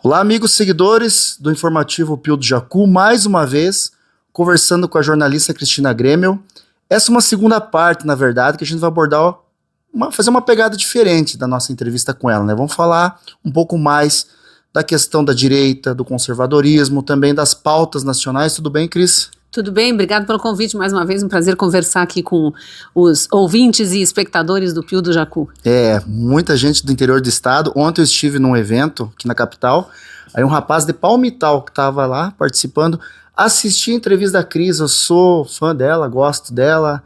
Olá, amigos seguidores do Informativo Pio do Jacu, mais uma vez conversando com a jornalista Cristina Grêmio. Essa é uma segunda parte, na verdade, que a gente vai abordar, fazer uma pegada diferente da nossa entrevista com ela, né? Vamos falar um pouco mais da questão da direita, do conservadorismo, também das pautas nacionais. Tudo bem, Cris? Tudo bem, obrigado pelo convite mais uma vez, um prazer conversar aqui com os ouvintes e espectadores do Pio do Jacu. Muita gente do interior do estado. Ontem eu estive num evento aqui na capital, aí um rapaz de Palmital que estava lá participando, assisti a entrevista da Cris, eu sou fã dela, gosto dela,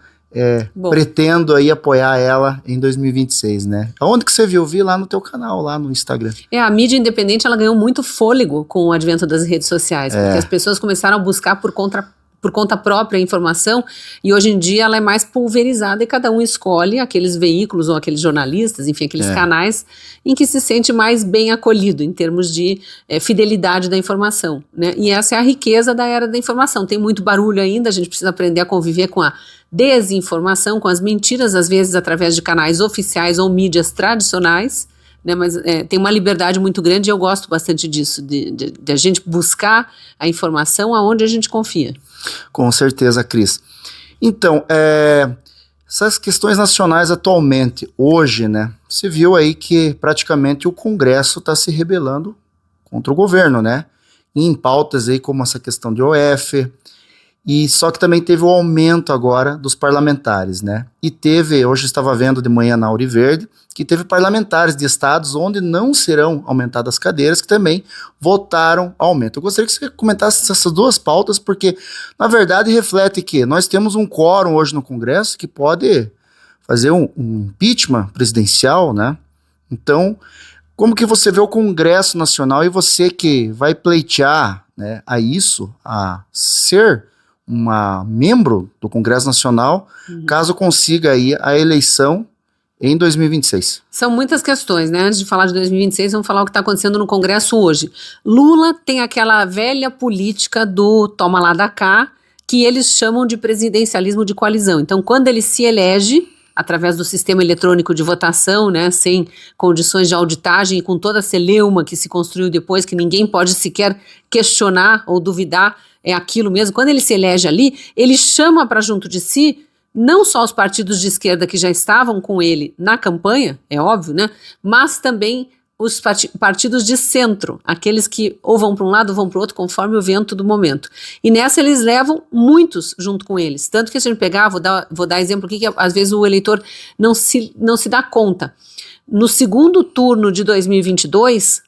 pretendo aí apoiar ela em 2026, né? Aonde que você viu? Eu vi lá no teu canal, lá no Instagram. A mídia independente, ela ganhou muito fôlego com o advento das redes sociais, porque as pessoas começaram a buscar por conta própria a informação, e hoje em dia ela é mais pulverizada e cada um escolhe aqueles veículos ou aqueles jornalistas, enfim, aqueles canais em que se sente mais bem acolhido em termos de fidelidade da informação, né? E essa é a riqueza da era da informação. Tem muito barulho ainda, a gente precisa aprender a conviver com a desinformação, com as mentiras, às vezes através de canais oficiais ou mídias tradicionais, né, mas tem uma liberdade muito grande e eu gosto bastante disso, de a gente buscar a informação aonde a gente confia. Com certeza, Cris. Então, essas questões nacionais atualmente, hoje, né, você viu aí que praticamente o Congresso está se rebelando contra o governo, né, em pautas aí como essa questão de OF, e só que também teve o aumento agora dos parlamentares, né, e teve, hoje eu estava vendo de manhã na Ouro Verde, que teve parlamentares de estados onde não serão aumentadas as cadeiras, que também votaram aumento. Eu gostaria que você comentasse essas duas pautas, porque, na verdade, reflete que nós temos um quórum hoje no Congresso que pode fazer um impeachment presidencial, né? Então, como que você vê o Congresso Nacional e você que vai pleitear, né, a ser uma membro do Congresso Nacional, caso consiga aí a eleição em 2026. São muitas questões, né? Antes de falar de 2026, vamos falar o que está acontecendo no Congresso hoje. Lula tem aquela velha política do toma lá da cá, que eles chamam de presidencialismo de coalizão. Então, quando ele se elege, através do sistema eletrônico de votação, né, sem condições de auditagem e com toda a celeuma que se construiu depois, que ninguém pode sequer questionar ou duvidar, é aquilo mesmo. Quando ele se elege ali, ele chama para junto de si não só os partidos de esquerda que já estavam com ele na campanha, é óbvio, né? Mas também os partidos de centro, aqueles que ou vão para um lado ou vão para o outro, conforme o vento do momento. E nessa eles levam muitos junto com eles. Tanto que se a gente pegar, vou dar exemplo aqui, que às vezes o eleitor não se dá conta. No segundo turno de 2022,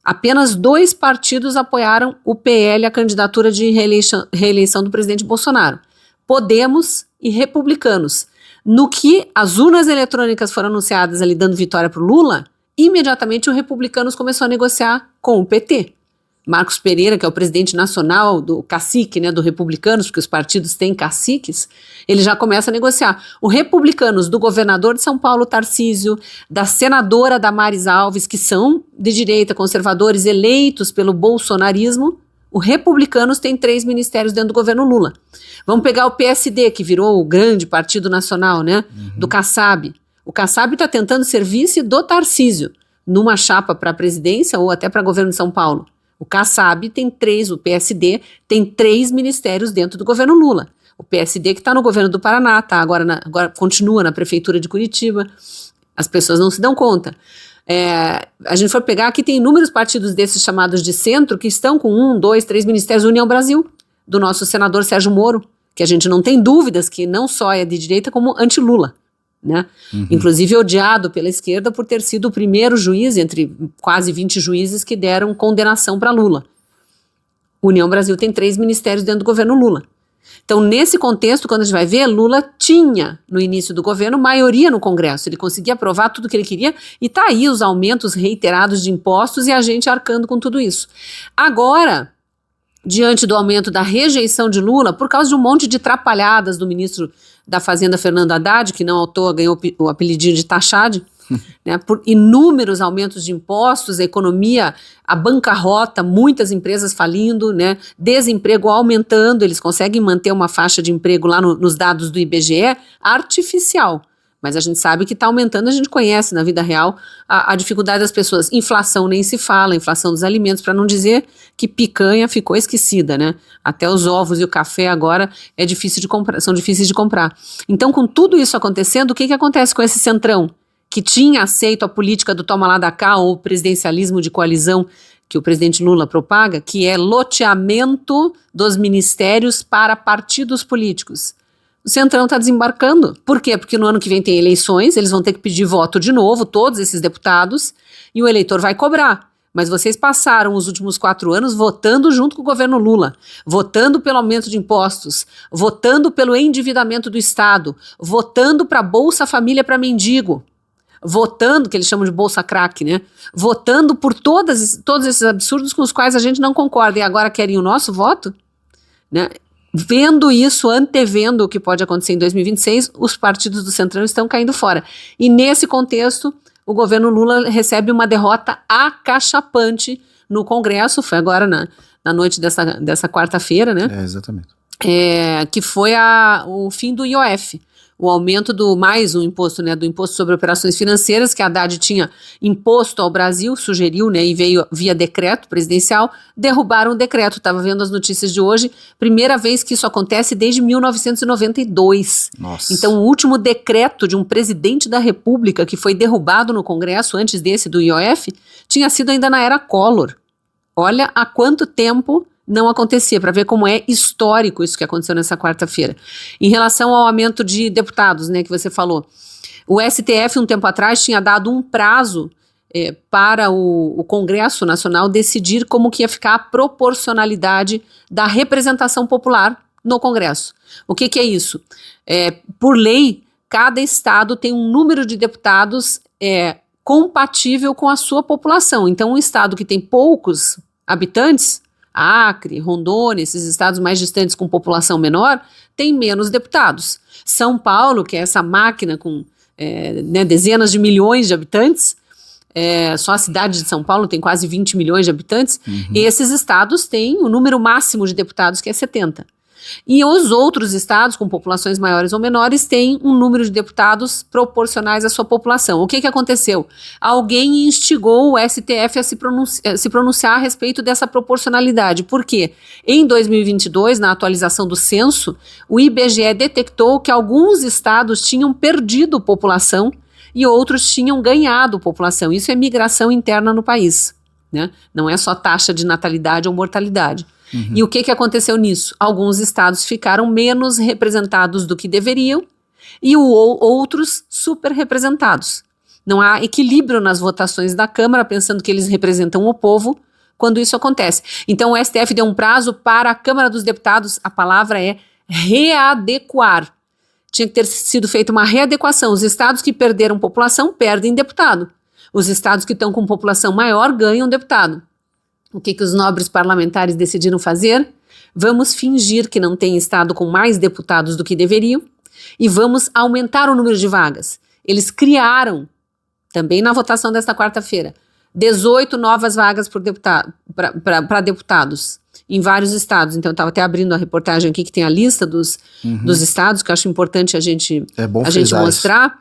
apenas 2 partidos apoiaram o PL, a candidatura de reeleição do presidente Bolsonaro. Podemos e Republicanos. No que as urnas eletrônicas foram anunciadas ali dando vitória para o Lula, imediatamente o Republicanos começou a negociar com o PT. Marcos Pereira, que é o presidente nacional do cacique, né, do Republicanos, porque os partidos têm caciques, ele já começa a negociar. O Republicanos do governador de São Paulo, Tarcísio, da senadora Damares Alves, que são de direita, conservadores, eleitos pelo bolsonarismo, o Republicanos tem 3 ministérios dentro do governo Lula. Vamos pegar o PSD, que virou o grande partido nacional, né, do Kassab. O Kassab está tentando ser vice do Tarcísio, numa chapa para a presidência ou até para governo de São Paulo. O Kassab tem 3, o PSD tem 3 ministérios dentro do governo Lula. O PSD que está no governo do Paraná, tá agora continua na prefeitura de Curitiba. As pessoas não se dão conta. A gente for pegar, aqui tem inúmeros partidos desses chamados de centro que estão com 1, 2, 3 ministérios. União Brasil, do nosso senador Sérgio Moro, que a gente não tem dúvidas que não só é de direita como anti-Lula, né? Inclusive odiado pela esquerda por ter sido o primeiro juiz, entre quase 20 juízes que deram condenação para Lula. União Brasil tem 3 ministérios dentro do governo Lula. Então, nesse contexto, quando a gente vai ver, Lula tinha, no início do governo, maioria no Congresso. Ele conseguia aprovar tudo que ele queria e tá aí os aumentos reiterados de impostos e a gente arcando com tudo isso. Agora, diante do aumento da rejeição de Lula, por causa de um monte de trapalhadas do ministro da Fazenda, Fernando Haddad, que não à toa ganhou o apelidinho de Taxade, né, por inúmeros aumentos de impostos, a economia, a bancarrota, muitas empresas falindo, né, desemprego aumentando, eles conseguem manter uma faixa de emprego lá nos dados do IBGE artificial, Mas a gente sabe que está aumentando, a gente conhece na vida real a dificuldade das pessoas. Inflação nem se fala, inflação dos alimentos, para não dizer que picanha ficou esquecida, né? Até os ovos e o café agora são difíceis de comprar. Então, com tudo isso acontecendo, o que acontece com esse centrão que tinha aceito a política do toma lá da cá, ou presidencialismo de coalizão que o presidente Lula propaga, que é loteamento dos ministérios para partidos políticos? O Centrão está desembarcando. Por quê? Porque no ano que vem tem eleições, eles vão ter que pedir voto de novo, todos esses deputados, e o eleitor vai cobrar. Mas vocês passaram os últimos 4 anos votando junto com o governo Lula, votando pelo aumento de impostos, votando pelo endividamento do Estado, votando para Bolsa Família para mendigo, votando, que eles chamam de Bolsa Crack, né? Votando por todos esses absurdos com os quais a gente não concorda, e agora querem o nosso voto, né? Vendo isso, antevendo o que pode acontecer em 2026, os partidos do Centrão estão caindo fora. E nesse contexto, o governo Lula recebe uma derrota acachapante no Congresso, foi agora na noite dessa quarta-feira, né? Exatamente. Que foi o fim do IOF. O aumento mais um imposto, né, do imposto sobre operações financeiras, que a Haddad tinha imposto ao Brasil, sugeriu, né, e veio via decreto presidencial, derrubaram o decreto. Estava vendo as notícias de hoje, primeira vez que isso acontece desde 1992. Nossa. Então, o último decreto de um presidente da República que foi derrubado no Congresso, antes desse do IOF, tinha sido ainda na era Collor. Olha há quanto tempo não acontecia, para ver como é histórico isso que aconteceu nessa quarta-feira. Em relação ao aumento de deputados, né, que você falou, o STF, um tempo atrás, tinha dado um prazo para o Congresso Nacional decidir como que ia ficar a proporcionalidade da representação popular no Congresso. O que é isso? Por lei, cada estado tem um número de deputados compatível com a sua população. Então, um estado que tem poucos habitantes, Acre, Rondônia, esses estados mais distantes com população menor, tem menos deputados. São Paulo, que é essa máquina com dezenas de milhões de habitantes, só a cidade de São Paulo tem quase 20 milhões de habitantes, e esses estados têm o número máximo de deputados, que é 70. E os outros estados, com populações maiores ou menores, têm um número de deputados proporcionais à sua população. O que aconteceu? Alguém instigou o STF a se pronunciar a respeito dessa proporcionalidade. Por quê? Em 2022, na atualização do censo, o IBGE detectou que alguns estados tinham perdido população e outros tinham ganhado população. Isso é migração interna no país, né? Não é só taxa de natalidade ou mortalidade. E o que aconteceu nisso? Alguns estados ficaram menos representados do que deveriam e outros super representados. Não há equilíbrio nas votações da Câmara, pensando que eles representam o povo, quando isso acontece. Então o STF deu um prazo para a Câmara dos Deputados, a palavra é readequar. Tinha que ter sido feita uma readequação. Os estados que perderam população perdem deputado. Os estados que estão com população maior ganham deputado. O que os nobres parlamentares decidiram fazer? Vamos fingir que não tem estado com mais deputados do que deveriam e vamos aumentar o número de vagas. Eles criaram, também na votação desta quarta-feira, 18 novas vagas para deputados em vários estados. Então, eu estava até abrindo a reportagem aqui que tem a lista dos estados, que eu acho importante a gente mostrar.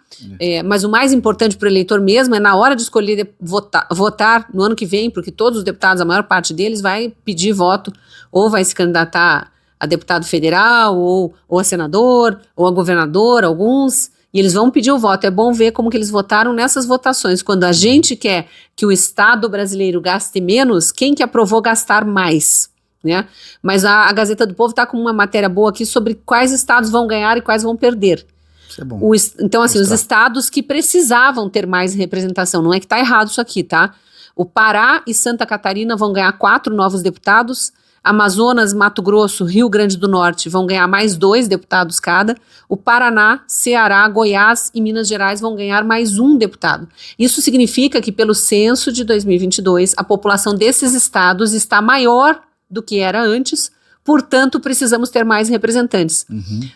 Mas o mais importante para o eleitor mesmo é na hora de escolher votar no ano que vem, porque todos os deputados, a maior parte deles, vai pedir voto, ou vai se candidatar a deputado federal, ou a senador, ou a governador, alguns, e eles vão pedir o voto. É bom ver como que eles votaram nessas votações. Quando a gente quer que o Estado brasileiro gaste menos, quem que aprovou gastar mais? Né? Mas a Gazeta do Povo está com uma matéria boa aqui sobre quais estados vão ganhar e quais vão perder. Isso é bom. Então, assim, os estados que precisavam ter mais representação, não é que está errado isso aqui, tá? O Pará e Santa Catarina vão ganhar 4 novos deputados, Amazonas, Mato Grosso, Rio Grande do Norte vão ganhar mais 2 deputados cada, o Paraná, Ceará, Goiás e Minas Gerais vão ganhar mais 1 deputado. Isso significa que pelo censo de 2022, a população desses estados está maior do que era antes, portanto precisamos ter mais representantes.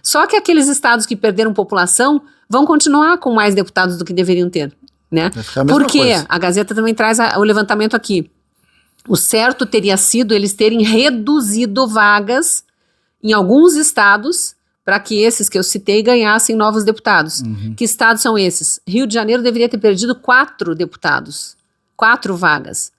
Só que aqueles estados que perderam população vão continuar com mais deputados do que deveriam ter, né? Porque a Gazeta também traz o levantamento aqui. O certo teria sido eles terem reduzido vagas em alguns estados para que esses que eu citei ganhassem novos deputados. Que estados são esses? Rio de Janeiro deveria ter perdido 4 deputados, 4 vagas.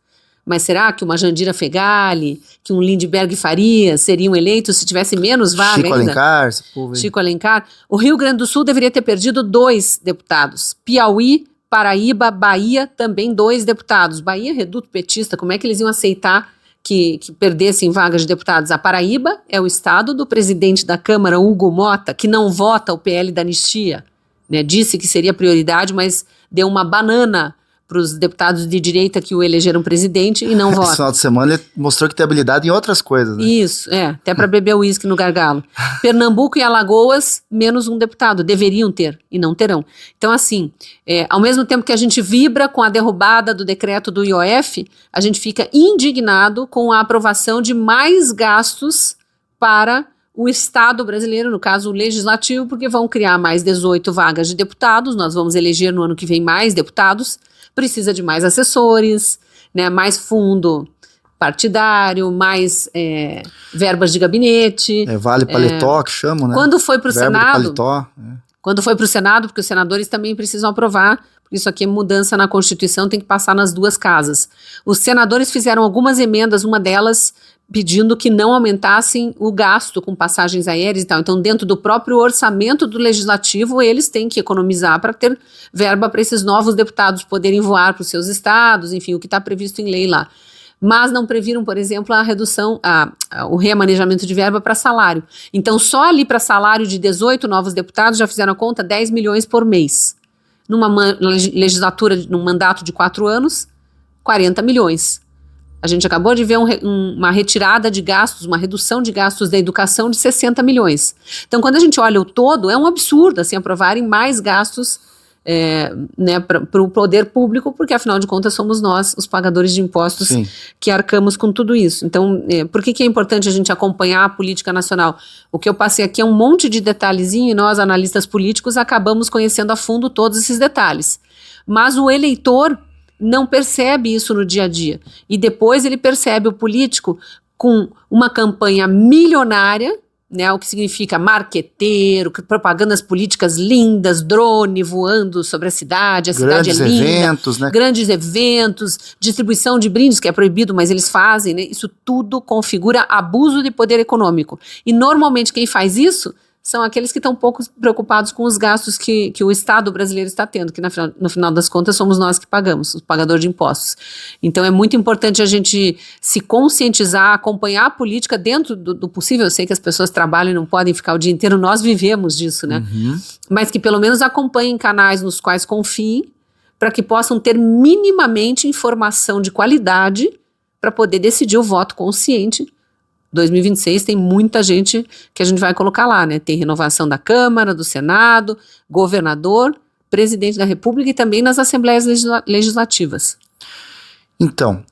Mas será que uma Jandira Fegali, que um Lindbergh Farias seriam eleitos se tivesse menos vaga Chico ainda? Alencar, esse povo aí. Chico Alencar. O Rio Grande do Sul deveria ter perdido 2 deputados. Piauí, Paraíba, Bahia, também 2 deputados. Bahia, reduto petista, como é que eles iam aceitar que perdessem vagas de deputados? A Paraíba é o estado do presidente da Câmara, Hugo Mota, que não vota o PL da anistia, né? Disse que seria prioridade, mas deu uma banana para os deputados de direita que o elegeram presidente e não Esse vota. final de semana ele mostrou que tem habilidade em outras coisas, né? Isso, até para beber uísque no gargalo. Pernambuco e Alagoas, menos um deputado, deveriam ter e não terão. Então, assim, ao mesmo tempo que a gente vibra com a derrubada do decreto do IOF, a gente fica indignado com a aprovação de mais gastos para o Estado brasileiro, no caso o Legislativo, porque vão criar mais 18 vagas de deputados, nós vamos eleger no ano que vem mais deputados, precisa de mais assessores, né, mais fundo partidário, mais verbas de gabinete. Vale paletó, que chamam, né? Quando foi para o Senado, paletó, quando foi para o Senado, porque os senadores também precisam aprovar, porque isso aqui é mudança na Constituição, tem que passar nas 2 casas. Os senadores fizeram algumas emendas, uma delas pedindo que não aumentassem o gasto com passagens aéreas e tal. Então, dentro do próprio orçamento do Legislativo, eles têm que economizar para ter verba para esses novos deputados poderem voar para os seus estados, enfim, o que está previsto em lei lá. Mas não previram, por exemplo, a redução, o remanejamento de verba para salário. Então, só ali para salário de 18 novos deputados já fizeram a conta 10 milhões por mês. Numa legislatura, num mandato de 4 anos, 40 milhões. A gente acabou de ver uma retirada de gastos, uma redução de gastos da educação de 60 milhões. Então, quando a gente olha o todo, é um absurdo assim, aprovarem mais gastos né, para o poder público, porque afinal de contas somos nós, os pagadores de impostos, Sim, que arcamos com tudo isso. Então, por que é importante a gente acompanhar a política nacional? O que eu passei aqui é um monte de detalhezinho e nós, analistas políticos, acabamos conhecendo a fundo todos esses detalhes. Mas o eleitor não percebe isso no dia a dia. E depois ele percebe o político com uma campanha milionária, né, o que significa marqueteiro, propagandas políticas lindas, drone voando sobre a cidade grandes é linda. eventos, né? Grandes eventos, distribuição de brindes, que é proibido, mas eles fazem, né? Isso tudo configura abuso de poder econômico. E normalmente quem faz isso são aqueles que estão pouco preocupados com os gastos que o Estado brasileiro está tendo, que no final das contas somos nós que pagamos, o pagador de impostos. Então é muito importante a gente se conscientizar, acompanhar a política dentro do possível. Eu sei que as pessoas trabalham e não podem ficar o dia inteiro, nós vivemos disso, né? Mas que pelo menos acompanhem canais nos quais confiem, para que possam ter minimamente informação de qualidade para poder decidir o voto consciente. 2026 tem muita gente que a gente vai colocar lá, né? Tem renovação da Câmara, do Senado, governador, presidente da República e também nas assembleias legislativas. Então,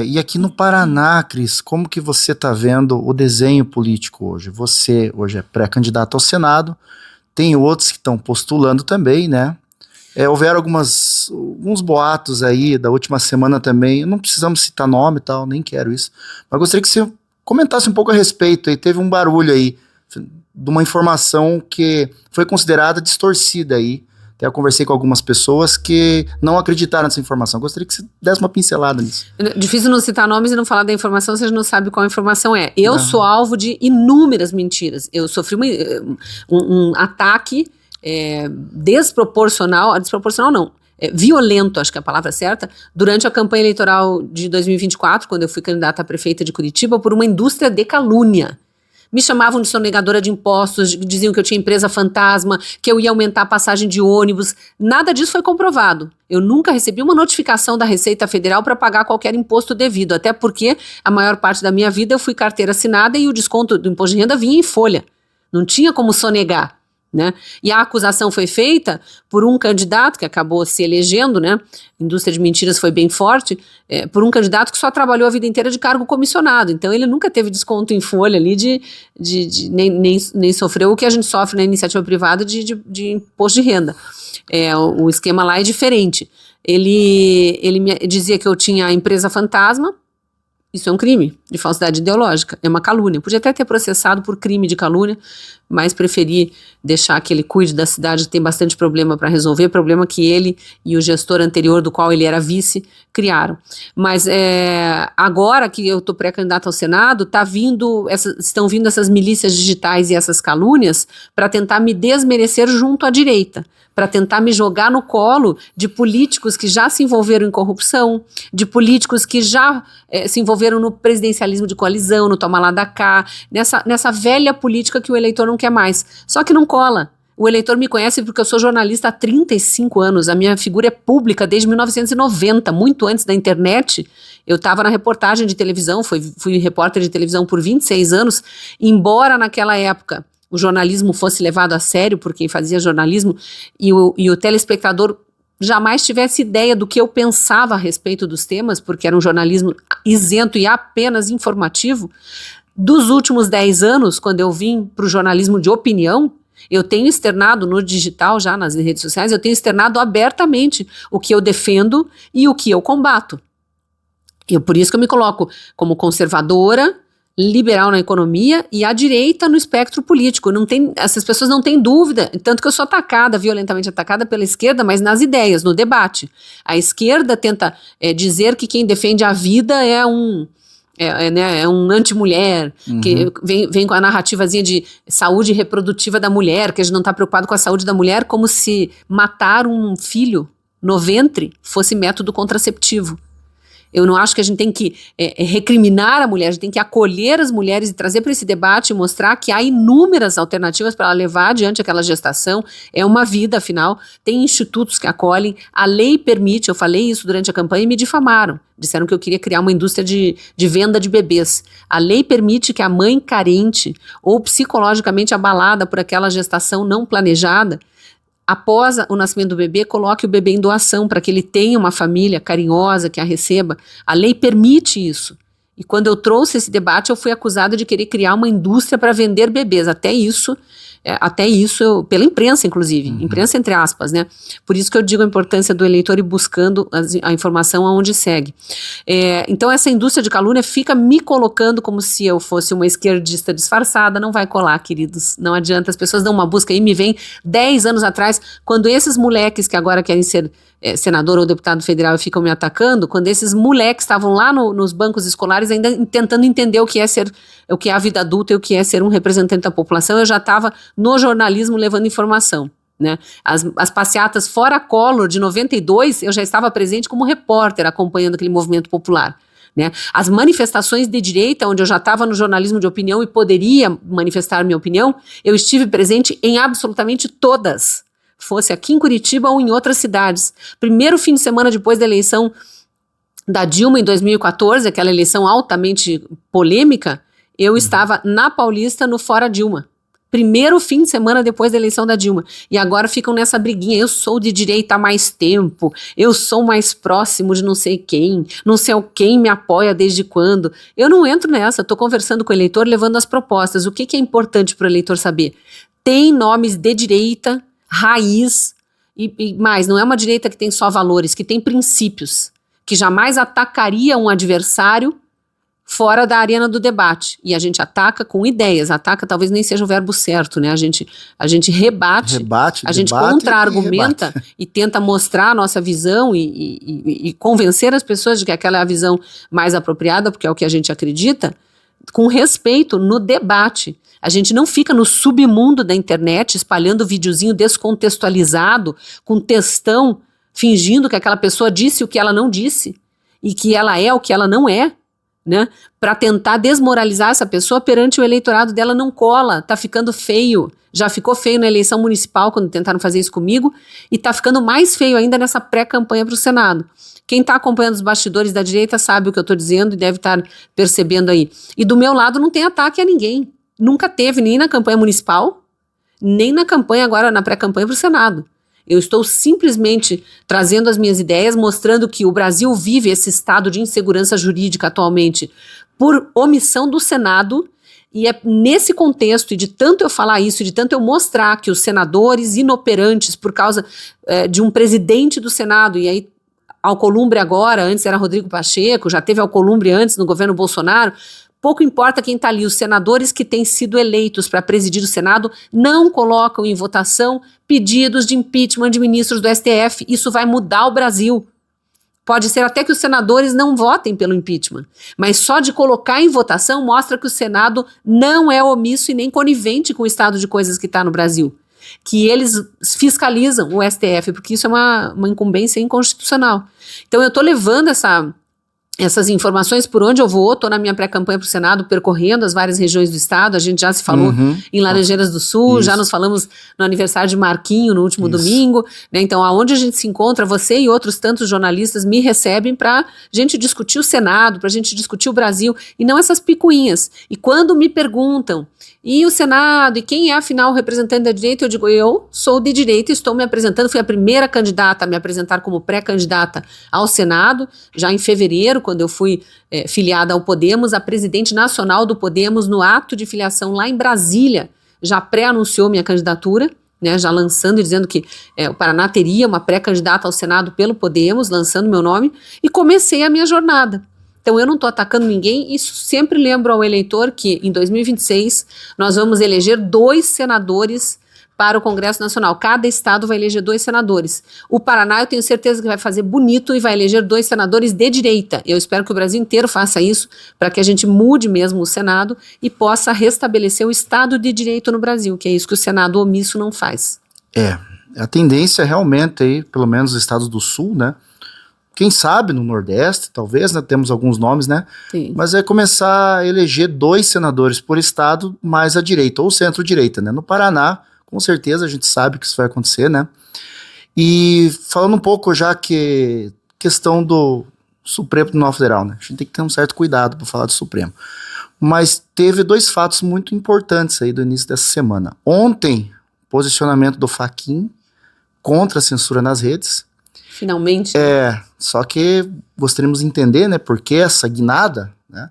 e aqui no Paraná, Cris, como que você está vendo o desenho político hoje? Você hoje é pré-candidato ao Senado, tem outros que estão postulando também, né? Houveram alguns boatos aí da última semana também, não precisamos citar nome e tal, nem quero isso, mas gostaria que você comentasse um pouco a respeito. Aí teve um barulho aí de uma informação que foi considerada distorcida aí. Até eu conversei com algumas pessoas que não acreditaram nessa informação. Gostaria que você desse uma pincelada nisso. Difícil não citar nomes e não falar da informação, você não sabe qual a informação é. Eu sou alvo de inúmeras mentiras. Eu sofri um ataque desproporcional não, violento, acho que é a palavra certa, durante a campanha eleitoral de 2024, quando eu fui candidata a prefeita de Curitiba, por uma indústria de calúnia. Me chamavam de sonegadora de impostos, diziam que eu tinha empresa fantasma, que eu ia aumentar a passagem de ônibus. Nada disso foi comprovado. Eu nunca recebi uma notificação da Receita Federal para pagar qualquer imposto devido, até porque a maior parte da minha vida eu fui carteira assinada e o desconto do imposto de renda vinha em folha. Não tinha como sonegar. Né? E a acusação foi feita por um candidato que acabou se elegendo, né? A indústria de mentiras foi bem forte, por um candidato que só trabalhou a vida inteira de cargo comissionado. Então ele nunca teve desconto em folha ali nem sofreu o que a gente sofre na iniciativa privada de imposto de renda. O esquema lá é diferente. Ele me dizia que eu tinha empresa fantasma. Isso é um crime de falsidade ideológica, é uma calúnia. Podia até ter processado por crime de calúnia, mas preferi deixar que ele cuide da cidade, tem bastante problema para resolver, problema que ele e o gestor anterior, do qual ele era vice, criaram. Mas agora que eu estou pré-candidata ao Senado, estão vindo essas milícias digitais e essas calúnias para tentar me desmerecer junto à direita, para tentar me jogar no colo de políticos que já se envolveram em corrupção, de políticos que já se envolveram no presidencialismo de coalizão, no toma lá da cá, nessa velha política que o eleitor não quer mais. Só que não cola. O eleitor me conhece porque eu sou jornalista há 35 anos, a minha figura é pública desde 1990, muito antes da internet. Eu estava na reportagem de televisão, fui repórter de televisão por 26 anos, embora naquela época o jornalismo fosse levado a sério por quem fazia jornalismo e o telespectador jamais tivesse ideia do que eu pensava a respeito dos temas, porque era um jornalismo isento e apenas informativo. Dos últimos 10 anos, quando eu vim para o jornalismo de opinião, eu tenho externado no digital, já nas redes sociais, eu tenho externado abertamente o que eu defendo e o que eu combato. Por isso que eu me coloco como conservadora, liberal na economia e à direita no espectro político. Essas pessoas não têm dúvida, tanto que eu sou violentamente atacada pela esquerda, mas nas ideias, no debate. A esquerda tenta dizer que quem defende a vida é um anti-mulher, que vem com a narrativazinha de saúde reprodutiva da mulher, que a gente não está preocupado com a saúde da mulher, como se matar um filho no ventre fosse método contraceptivo. Eu não acho que a gente tem que recriminar a mulher, a gente tem que acolher as mulheres e trazer para esse debate e mostrar que há inúmeras alternativas para ela levar adiante aquela gestação. É uma vida, afinal, tem institutos que acolhem, a lei permite, eu falei isso durante a campanha e me difamaram. Disseram que eu queria criar uma indústria de venda de bebês. A lei permite que a mãe carente ou psicologicamente abalada por aquela gestação não planejada, após o nascimento do bebê, coloque o bebê em doação para que ele tenha uma família carinhosa que a receba. A lei permite isso. E quando eu trouxe esse debate, eu fui acusada de querer criar uma indústria para vender bebês. Até isso, pela imprensa, inclusive. Imprensa entre aspas, né? Por isso que eu digo a importância do eleitor ir buscando a informação aonde segue. Então essa indústria de calúnia fica me colocando como se eu fosse uma esquerdista disfarçada. Não vai colar, queridos. Não adianta. As pessoas dão uma busca aí, me vem 10 anos atrás, quando esses moleques que agora querem ser senador ou deputado federal e ficam me atacando, quando esses moleques estavam lá nos bancos escolares ainda tentando entender o que é a vida adulta e o que é ser um representante da população, eu já estava no jornalismo levando informação, né? As passeatas fora Collor de 92, eu já estava presente como repórter acompanhando aquele movimento popular, né? As manifestações de direita, onde eu já estava no jornalismo de opinião e poderia manifestar minha opinião, eu estive presente em absolutamente todas, fosse aqui em Curitiba ou em outras cidades. Primeiro fim de semana depois da eleição da Dilma em 2014, aquela eleição altamente polêmica, eu estava na Paulista no Fora Dilma. Primeiro fim de semana depois da eleição da Dilma. E agora ficam nessa briguinha, eu sou de direita há mais tempo, eu sou mais próximo de não sei quem me apoia desde quando. Eu não entro nessa, estou conversando com o eleitor, levando as propostas. O que é importante para o eleitor saber? Tem nomes de direita, raiz, e mais, não é uma direita que tem só valores, que tem princípios, que jamais atacaria um adversário fora da arena do debate. E a gente ataca com ideias, ataca talvez nem seja o verbo certo, né? A gente rebate, a gente contra-argumenta e tenta mostrar a nossa visão e convencer as pessoas de que aquela é a visão mais apropriada, porque é o que a gente acredita, com respeito no debate. A gente não fica no submundo da internet espalhando videozinho descontextualizado, com textão, fingindo que aquela pessoa disse o que ela não disse e que ela é o que ela não é, né? Para tentar desmoralizar essa pessoa perante o eleitorado dela. Não cola, tá ficando feio. Já ficou feio na eleição municipal quando tentaram fazer isso comigo e tá ficando mais feio ainda nessa pré-campanha para o Senado. Quem está acompanhando os bastidores da direita sabe o que eu estou dizendo e deve estar percebendo aí. E do meu lado não tem ataque a ninguém. Nunca teve, nem na campanha municipal, nem na campanha agora, na pré-campanha para o Senado. Eu estou simplesmente trazendo as minhas ideias, mostrando que o Brasil vive esse estado de insegurança jurídica atualmente por omissão do Senado, e é nesse contexto, e de tanto eu falar isso, de tanto eu mostrar que os senadores inoperantes por causa de um presidente do Senado, e aí Alcolumbre agora, antes era Rodrigo Pacheco, já teve Alcolumbre antes no governo Bolsonaro. Pouco importa quem está ali, os senadores que têm sido eleitos para presidir o Senado não colocam em votação pedidos de impeachment de ministros do STF. Isso vai mudar o Brasil. Pode ser até que os senadores não votem pelo impeachment, mas só de colocar em votação mostra que o Senado não é omisso e nem conivente com o estado de coisas que está no Brasil. Que eles fiscalizam o STF, porque isso é uma incumbência inconstitucional. Então eu estou levando essas informações por onde eu vou, estou na minha pré-campanha para o Senado, percorrendo as várias regiões do estado, a gente já se falou em Laranjeiras do Sul, já nos falamos no aniversário de Marquinho no último domingo, né? Então aonde a gente se encontra, você e outros tantos jornalistas me recebem para a gente discutir o Senado, para a gente discutir o Brasil, e não essas picuinhas. E quando me perguntam, e o Senado, e quem é afinal o representante da direita, eu digo, eu sou de direita, estou me apresentando, fui a primeira candidata a me apresentar como pré-candidata ao Senado, já em fevereiro, quando eu fui filiada ao Podemos, a presidente nacional do Podemos, no ato de filiação lá em Brasília, já pré-anunciou minha candidatura, né, já lançando e dizendo que o Paraná teria uma pré-candidata ao Senado pelo Podemos, lançando meu nome, e comecei a minha jornada. Então eu não estou atacando ninguém, isso sempre lembro ao eleitor que em 2026 nós vamos eleger 2 senadores para o Congresso Nacional. Cada estado vai eleger 2 senadores. O Paraná eu tenho certeza que vai fazer bonito e vai eleger 2 senadores de direita. Eu espero que o Brasil inteiro faça isso para que a gente mude mesmo o Senado e possa restabelecer o Estado de Direito no Brasil, que é isso que o Senado omisso não faz. A tendência é realmente aí, pelo menos os estados do Sul, né? Quem sabe no Nordeste, talvez, né? Temos alguns nomes, né? Sim. Mas é começar a eleger 2 senadores por estado mais à direita, ou centro-direita, né? No Paraná, com certeza a gente sabe que isso vai acontecer, né? E falando um pouco já que questão do Supremo Tribunal Federal, né? A gente tem que ter um certo cuidado para falar do Supremo. Mas teve 2 fatos muito importantes aí do início dessa semana. Ontem, posicionamento do Fachin contra a censura nas redes. Finalmente. Só que gostaríamos de entender, né, por que essa guinada, né?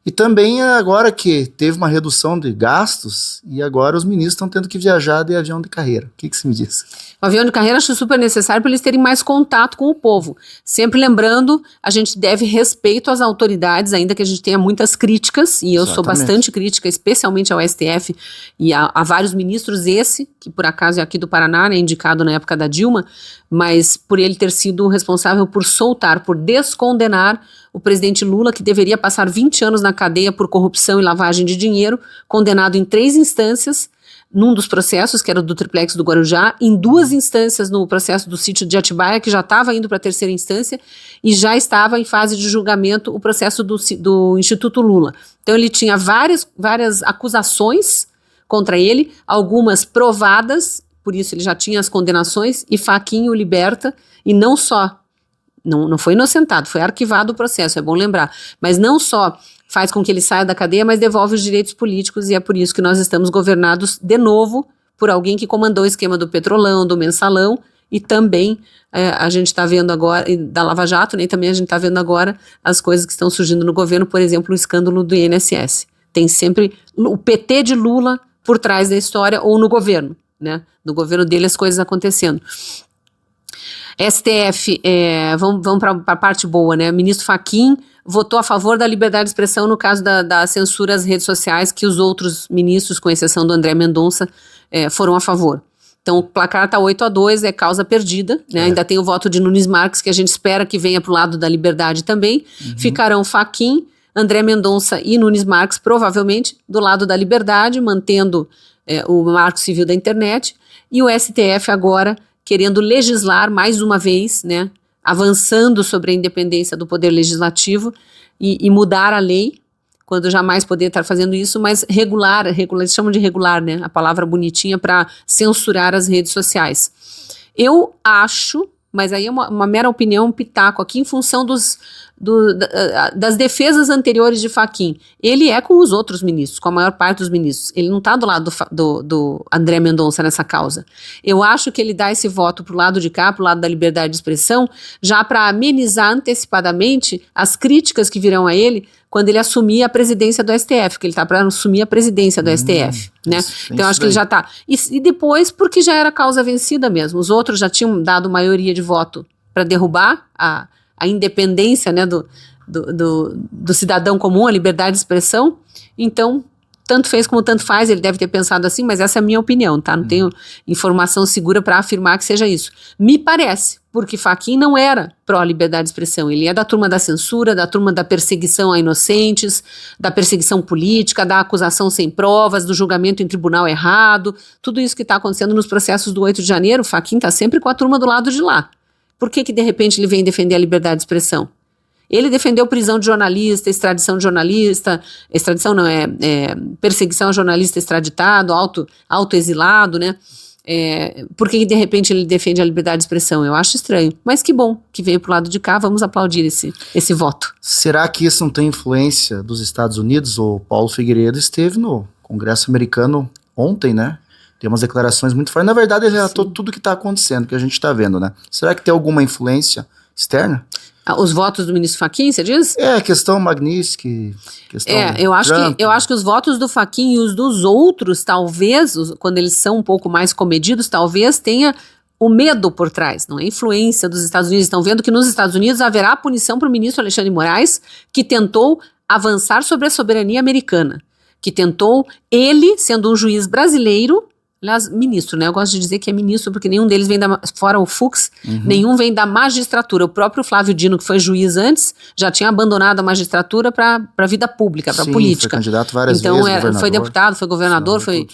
E também agora que teve uma redução de gastos e agora os ministros estão tendo que viajar de avião de carreira. O que você me diz? O avião de carreira acho super necessário para eles terem mais contato com o povo. Sempre lembrando, a gente deve respeito às autoridades, ainda que a gente tenha muitas críticas, e eu sou bastante crítica, especialmente ao STF e a vários ministros, esse, que por acaso é aqui do Paraná, né, indicado na época da Dilma, mas por ele ter sido responsável por soltar, por descondenar o presidente Lula, que deveria passar 20 anos na cadeia por corrupção e lavagem de dinheiro, condenado em 3 instâncias, num dos processos, que era do triplex do Guarujá, em 2 instâncias no processo do sítio de Atibaia, que já estava indo para a 3ª instância, e já estava em fase de julgamento o processo do Instituto Lula. Então ele tinha várias acusações contra ele, algumas provadas, por isso ele já tinha as condenações, e Fachin o liberta, e não só, não foi inocentado, foi arquivado o processo, é bom lembrar, mas não só faz com que ele saia da cadeia, mas devolve os direitos políticos, e é por isso que nós estamos governados de novo por alguém que comandou o esquema do Petrolão, do Mensalão, e também a gente está vendo agora, da Lava Jato, né, e também a gente está vendo agora as coisas que estão surgindo no governo, por exemplo, o escândalo do INSS. Tem sempre o PT de Lula por trás da história, ou no governo, né, no governo dele as coisas acontecendo. STF, vamos para a parte boa, né? O ministro Fachin votou a favor da liberdade de expressão no caso da censura às redes sociais, que os outros ministros, com exceção do André Mendonça, foram a favor. Então o placar está 8-2, é causa perdida, né? Ainda tem o voto de Nunes Marques, que a gente espera que venha para o lado da liberdade também. Ficarão Fachin, André Mendonça e Nunes Marques, provavelmente, do lado da liberdade, mantendo o marco civil da internet, e o STF agora querendo legislar mais uma vez, né, avançando sobre a independência do poder legislativo e mudar a lei, quando jamais poderia estar fazendo isso, mas regular, eles chamam de regular, né, a palavra bonitinha para censurar as redes sociais. Eu acho, mas aí é uma mera opinião, um pitaco aqui, em função das defesas anteriores de Fachin. Ele é com os outros ministros, com a maior parte dos ministros. Ele não está do lado do André Mendonça nessa causa. Eu acho que ele dá esse voto para o lado de cá, para o lado da liberdade de expressão, já para amenizar antecipadamente as críticas que virão a ele quando ele assumir a presidência do STF, que ele está para assumir a presidência do STF, né? Então eu acho que ele já está. E depois, porque já era causa vencida mesmo. Os outros já tinham dado maioria de voto para derrubar a independência, né, do cidadão comum, a liberdade de expressão. Então, tanto fez como tanto faz, ele deve ter pensado assim, mas essa é a minha opinião, tá? Não tenho informação segura para afirmar que seja isso. Me parece, porque Fachin não era pró-liberdade de expressão, ele é da turma da censura, da turma da perseguição a inocentes, da perseguição política, da acusação sem provas, do julgamento em tribunal errado, tudo isso que está acontecendo nos processos do 8 de janeiro, Fachin está sempre com a turma do lado de lá. Por que de repente ele vem defender a liberdade de expressão? Ele defendeu prisão de jornalista, extradição de jornalista, extradição não, perseguição a jornalista extraditado, autoexilado, né? Por que de repente ele defende a liberdade de expressão? Eu acho estranho, mas que bom que veio pro lado de cá, vamos aplaudir esse voto. Será que isso não tem influência dos Estados Unidos? O Paulo Figueiredo esteve no Congresso americano ontem, né? Tem umas declarações muito fortes. Na verdade, ele relatou tudo que está acontecendo, que a gente está vendo, né? Será que tem alguma influência externa? Os votos do ministro Fachin, você diz? Questão Magnitsky, questão eu acho que os votos do Fachin e os dos outros, talvez, quando eles são um pouco mais comedidos, talvez tenha o medo por trás, não é influência dos Estados Unidos. Estão vendo que nos Estados Unidos haverá punição para o ministro Alexandre de Moraes, que tentou avançar sobre a soberania americana, que tentou, ele, sendo um juiz brasileiro, aliás, ministro, né? Eu gosto de dizer que é ministro porque nenhum deles vem fora o Fux, nenhum vem da magistratura. O próprio Flávio Dino, que foi juiz antes, já tinha abandonado a magistratura para a vida pública, para a política. Foi candidato várias vezes, foi deputado, foi governador, foi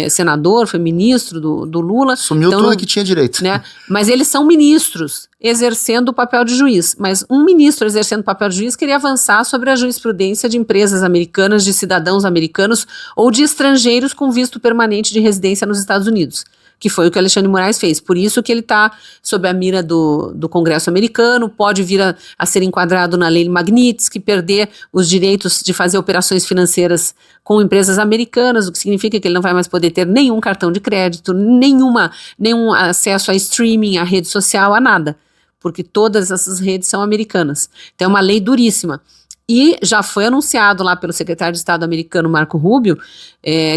senador, foi ministro do Lula. Sumiu então, tudo que tinha direito. Né? Mas eles são ministros exercendo o papel de juiz. Mas um ministro exercendo o papel de juiz queria avançar sobre a jurisprudência de empresas americanas, de cidadãos americanos ou de estrangeiros com visto permanente de residência nos Estados Unidos, que foi o que Alexandre de Moraes fez. Por isso que ele está sob a mira do Congresso americano, pode vir a ser enquadrado na lei Magnitsky, perder os direitos de fazer operações financeiras com empresas americanas, o que significa que ele não vai mais poder ter nenhum cartão de crédito, nenhum acesso a streaming, a rede social, a nada, porque todas essas redes são americanas. Então é uma lei duríssima. E já foi anunciado lá pelo secretário de Estado americano Marco Rubio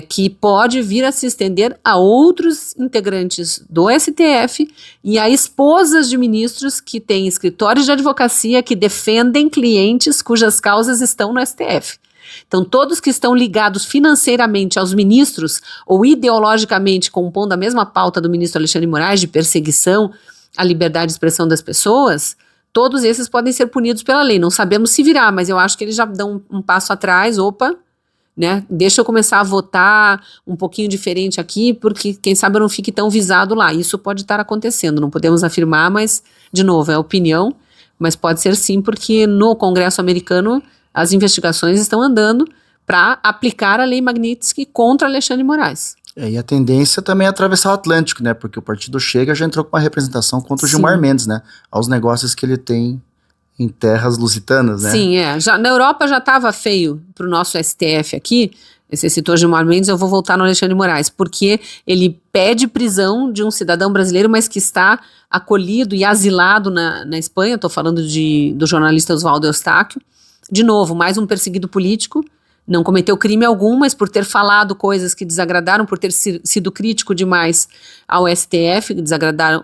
que pode vir a se estender a outros integrantes do STF e a esposas de ministros que têm escritórios de advocacia que defendem clientes cujas causas estão no STF. Então, todos que estão ligados financeiramente aos ministros ou ideologicamente compondo a mesma pauta do ministro Alexandre de Moraes de perseguição à liberdade de expressão das pessoas, todos esses podem ser punidos pela lei. Não sabemos se virá, mas eu acho que eles já dão um passo atrás, né? Deixa eu começar a votar um pouquinho diferente aqui, porque quem sabe eu não fique tão visado lá. Isso pode estar acontecendo, não podemos afirmar, mas, de novo, é opinião, mas pode ser sim, porque no Congresso americano as investigações estão andando para aplicar a lei Magnitsky contra Alexandre de Moraes. E a tendência também é atravessar o Atlântico, né? Porque o partido Chega já entrou com uma representação contra o Gilmar Mendes, né? Aos negócios que ele tem em terras lusitanas, né? Sim, na Europa já estava feio para o nosso STF aqui. Você citou Gilmar Mendes, eu vou voltar no Alexandre de Moraes, porque ele pede prisão de um cidadão brasileiro, mas que está acolhido e asilado na Espanha. Estou falando do jornalista Oswaldo Eustáquio. De novo, mais um perseguido político. Não cometeu crime algum, mas por ter falado coisas que desagradaram, por ter sido crítico demais ao STF,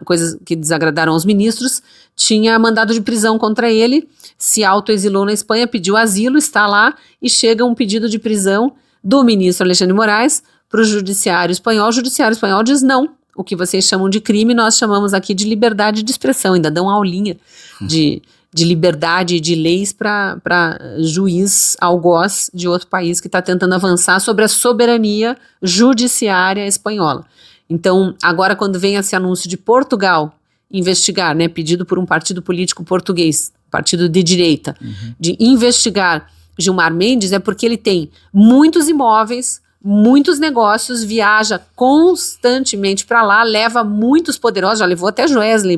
coisas que desagradaram aos ministros, tinha mandado de prisão contra ele, se autoexilou na Espanha, pediu asilo, está lá e chega um pedido de prisão do ministro Alexandre de Moraes para o judiciário espanhol. O judiciário espanhol diz não. O que vocês chamam de crime, nós chamamos aqui de liberdade de expressão. Ainda dão aulinha de liberdade e de leis para juiz algoz de outro país que está tentando avançar sobre a soberania judiciária espanhola. Então, agora quando vem esse anúncio de Portugal investigar, né, pedido por um partido político português, partido de direita, de investigar Gilmar Mendes, é porque ele tem muitos imóveis, muitos negócios, viaja constantemente para lá, leva muitos poderosos, já levou até Wesley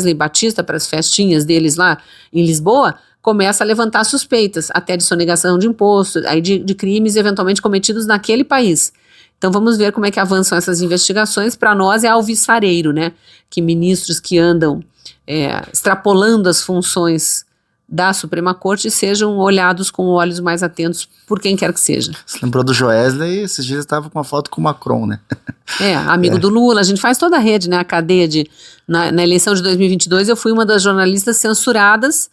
e Batista para as festinhas deles lá em Lisboa, começa a levantar suspeitas, até de sonegação de imposto, aí de crimes eventualmente cometidos naquele país. Então vamos ver como é que avançam essas investigações. Para nós é alvissareiro, né? Que ministros que andam extrapolando as funções da Suprema Corte sejam olhados com olhos mais atentos por quem quer que seja. Você lembrou do Joesley? Esses dias estava com uma foto com o Macron, né? Amigo do Lula, a gente faz toda a rede, né, a cadeia na eleição de 2022 eu fui uma das jornalistas censuradas,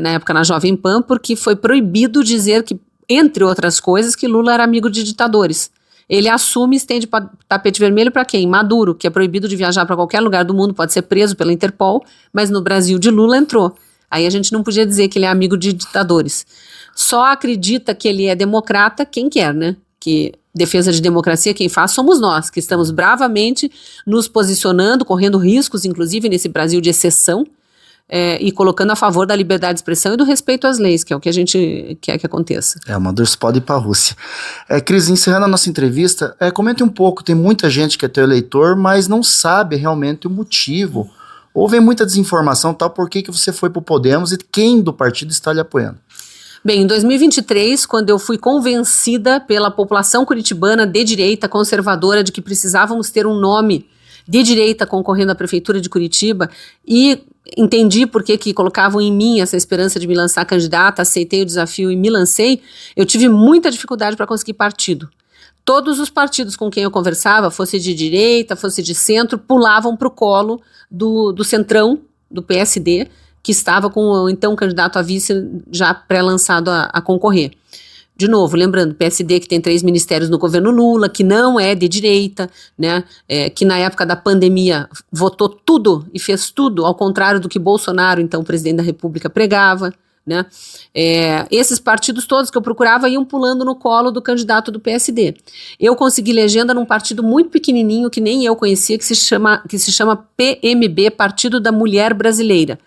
na época na Jovem Pan, porque foi proibido dizer que, entre outras coisas, que Lula era amigo de ditadores. Ele assume e estende tapete vermelho para quem? Maduro, que é proibido de viajar para qualquer lugar do mundo, pode ser preso pela Interpol, mas no Brasil de Lula entrou. Aí a gente não podia dizer que ele é amigo de ditadores. Só acredita que ele é democrata quem quer, né? Que defesa de democracia quem faz somos nós, que estamos bravamente nos posicionando, correndo riscos, inclusive nesse Brasil de exceção, e colocando a favor da liberdade de expressão e do respeito às leis, que é o que a gente quer que aconteça. O Maduro pode ir para a Rússia. Cris, encerrando a nossa entrevista, comente um pouco, tem muita gente que é teu eleitor, mas não sabe realmente o motivo. Houve muita desinformação, tal, por que você foi para o Podemos e quem do partido está lhe apoiando? Bem, em 2023, quando eu fui convencida pela população curitibana de direita conservadora de que precisávamos ter um nome de direita concorrendo à Prefeitura de Curitiba e entendi por que colocavam em mim essa esperança de me lançar candidata, aceitei o desafio e me lancei, eu tive muita dificuldade para conseguir partido. Todos os partidos com quem eu conversava, fosse de direita, fosse de centro, pulavam para o colo do centrão, do PSD, que estava com o então candidato a vice já pré-lançado a concorrer. De novo, lembrando, PSD que tem 3 ministérios no governo Lula, que não é de direita, né, que na época da pandemia votou tudo e fez tudo, ao contrário do que Bolsonaro, então presidente da República, pregava, né? Esses partidos todos que eu procurava iam pulando no colo do candidato do PSD. Eu consegui legenda num partido muito pequenininho que nem eu conhecia, que se chama PMB, Partido da Mulher Brasileira,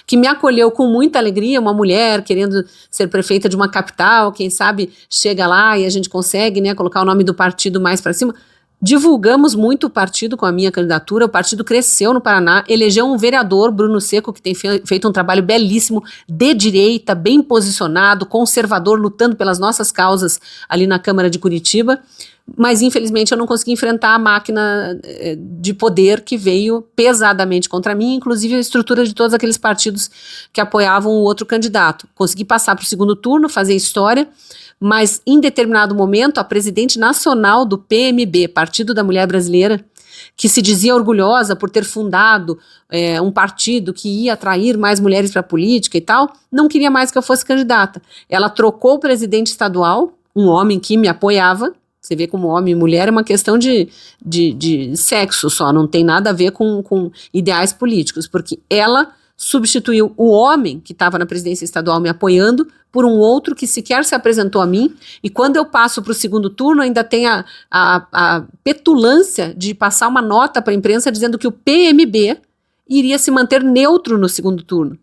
que me acolheu com muita alegria, uma mulher querendo ser prefeita de uma capital, quem sabe chega lá e a gente consegue, né, colocar o nome do partido mais para cima. Divulgamos muito o partido com a minha candidatura, o partido cresceu no Paraná, elegeu um vereador, Bruno Seco, que tem feito um trabalho belíssimo, de direita, bem posicionado, conservador, lutando pelas nossas causas ali na Câmara de Curitiba, mas infelizmente eu não consegui enfrentar a máquina de poder que veio pesadamente contra mim, inclusive a estrutura de todos aqueles partidos que apoiavam o outro candidato. Consegui passar para o segundo turno, fazer história, mas em determinado momento a presidente nacional do PMB, Partido da Mulher Brasileira, que se dizia orgulhosa por ter fundado um partido que ia atrair mais mulheres para a política e tal, não queria mais que eu fosse candidata. Ela trocou o presidente estadual, um homem que me apoiava. Você vê como homem e mulher é uma questão de sexo só, não tem nada a ver com ideais políticos, porque ela substituiu o homem que estava na presidência estadual me apoiando por um outro que sequer se apresentou a mim, e quando eu passo para o segundo turno ainda tem a petulância de passar uma nota para a imprensa dizendo que o PMB iria se manter neutro no segundo turno.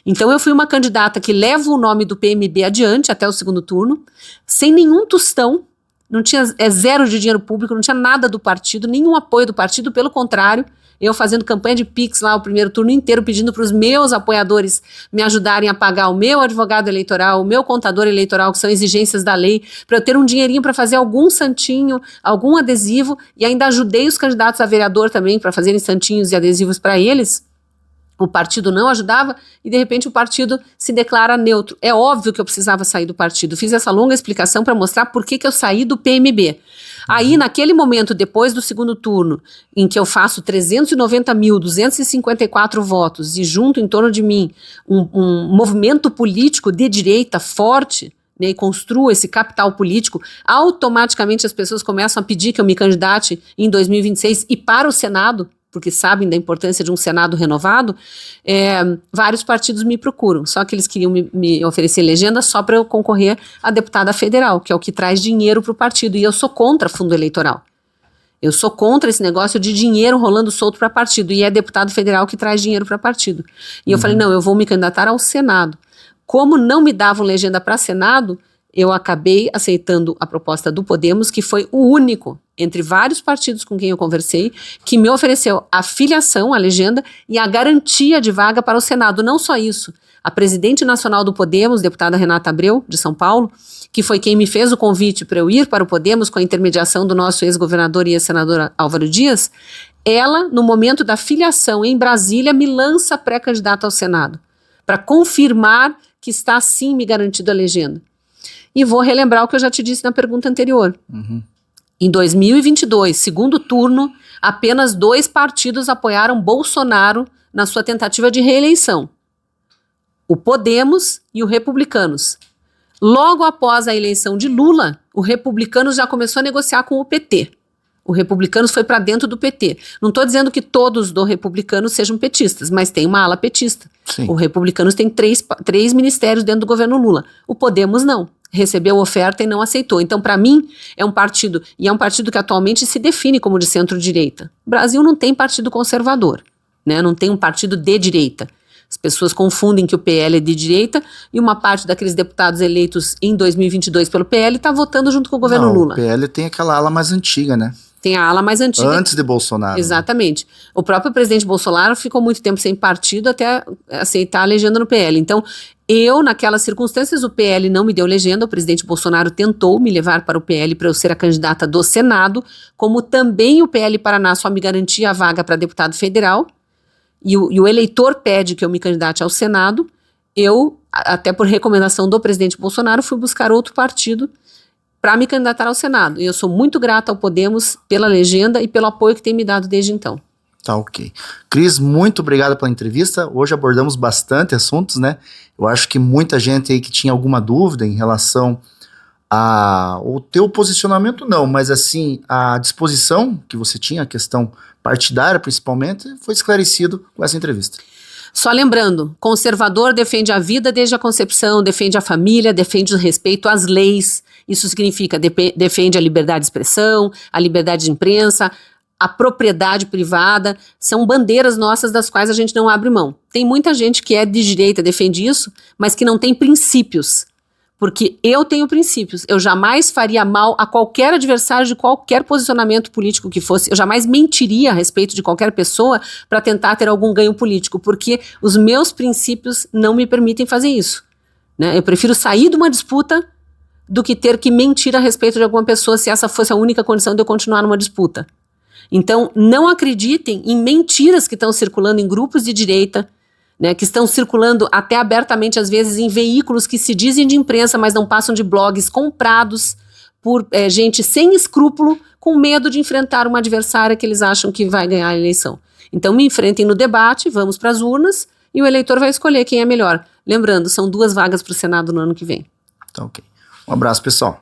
Então eu fui uma candidata que leva o nome do PMB adiante até o segundo turno, sem nenhum tostão, não tinha zero de dinheiro público, não tinha nada do partido, nenhum apoio do partido, pelo contrário, eu fazendo campanha de Pix lá o primeiro turno inteiro, pedindo para os meus apoiadores me ajudarem a pagar o meu advogado eleitoral, o meu contador eleitoral, que são exigências da lei, para eu ter um dinheirinho para fazer algum santinho, algum adesivo, e ainda ajudei os candidatos a vereador também para fazerem santinhos e adesivos para eles. O partido não ajudava e, de repente, o partido se declara neutro. É óbvio que eu precisava sair do partido. Fiz essa longa explicação para mostrar por que eu saí do PMB. Aí, naquele momento, depois do segundo turno, em que eu faço 390.254 votos e junto em torno de mim um movimento político de direita forte, né, e construo esse capital político, automaticamente as pessoas começam a pedir que eu me candidate em 2026 e para o Senado, porque sabem da importância de um Senado renovado, vários partidos me procuram, só que eles queriam me oferecer legenda só para eu concorrer a deputada federal, que é o que traz dinheiro para o partido, e eu sou contra fundo eleitoral. Eu sou contra esse negócio de dinheiro rolando solto para partido, e é deputado federal que traz dinheiro para partido. E eu falei, não, eu vou me candidatar ao Senado. Como não me davam legenda para Senado, eu acabei aceitando a proposta do Podemos, que foi o único, entre vários partidos com quem eu conversei, que me ofereceu a filiação, a legenda, e a garantia de vaga para o Senado. Não só isso, a presidente nacional do Podemos, deputada Renata Abreu, de São Paulo, que foi quem me fez o convite para eu ir para o Podemos, com a intermediação do nosso ex-governador e ex-senador Álvaro Dias, ela, no momento da filiação em Brasília, me lança pré-candidata ao Senado, para confirmar que está sim me garantindo a legenda. E vou relembrar o que eu já te disse na pergunta anterior. Em 2022, segundo turno, apenas 2 partidos apoiaram Bolsonaro na sua tentativa de reeleição. O Podemos e o Republicanos. Logo após a eleição de Lula, o Republicanos já começou a negociar com o PT. O Republicanos foi para dentro do PT. Não estou dizendo que todos do Republicanos sejam petistas, mas tem uma ala petista. Sim. O Republicanos tem 3 ministérios dentro do governo Lula. O Podemos não. Recebeu oferta e não aceitou. Então, para mim, é um partido, e é um partido que atualmente se define como de centro-direita. O Brasil não tem partido conservador, né? Não tem um partido de direita. As pessoas confundem que o PL é de direita e uma parte daqueles deputados eleitos em 2022 pelo PL está votando junto com o governo Lula. O PL tem aquela ala mais antiga, né? Tem a ala mais antiga. Antes de Bolsonaro. Exatamente. O próprio presidente Bolsonaro ficou muito tempo sem partido até aceitar a legenda no PL. Então, naquelas circunstâncias, o PL não me deu legenda, o presidente Bolsonaro tentou me levar para o PL para eu ser a candidata do Senado, como também o PL Paraná só me garantia a vaga para deputado federal, e o eleitor pede que eu me candidate ao Senado, eu, até por recomendação do presidente Bolsonaro, fui buscar outro partido para me candidatar ao Senado. E eu sou muito grata ao Podemos pela legenda e pelo apoio que tem me dado desde então. Tá, ok. Cris, muito obrigado pela entrevista. Hoje abordamos bastante assuntos, né? Eu acho que muita gente aí que tinha alguma dúvida em relação ao teu posicionamento, não, mas assim, a disposição que você tinha, a questão partidária principalmente, foi esclarecido com essa entrevista. Só lembrando, conservador defende a vida desde a concepção, defende a família, defende o respeito às leis. Isso significa defende a liberdade de expressão, a liberdade de imprensa, a propriedade privada. São bandeiras nossas das quais a gente não abre mão. Tem muita gente que é de direita, defende isso, mas que não tem princípios. Porque eu tenho princípios. Eu jamais faria mal a qualquer adversário de qualquer posicionamento político que fosse. Eu jamais mentiria a respeito de qualquer pessoa para tentar ter algum ganho político, porque os meus princípios não me permitem fazer isso, né? Eu prefiro sair de uma disputa do que ter que mentir a respeito de alguma pessoa se essa fosse a única condição de eu continuar numa disputa. Então, não acreditem em mentiras que estão circulando em grupos de direita, né, que estão circulando até abertamente, às vezes, em veículos que se dizem de imprensa, mas não passam de blogs comprados por gente sem escrúpulo, com medo de enfrentar uma adversária que eles acham que vai ganhar a eleição. Então, me enfrentem no debate, vamos para as urnas, e o eleitor vai escolher quem é melhor. Lembrando, são 2 vagas para o Senado no ano que vem. Tá, ok. Um abraço, pessoal.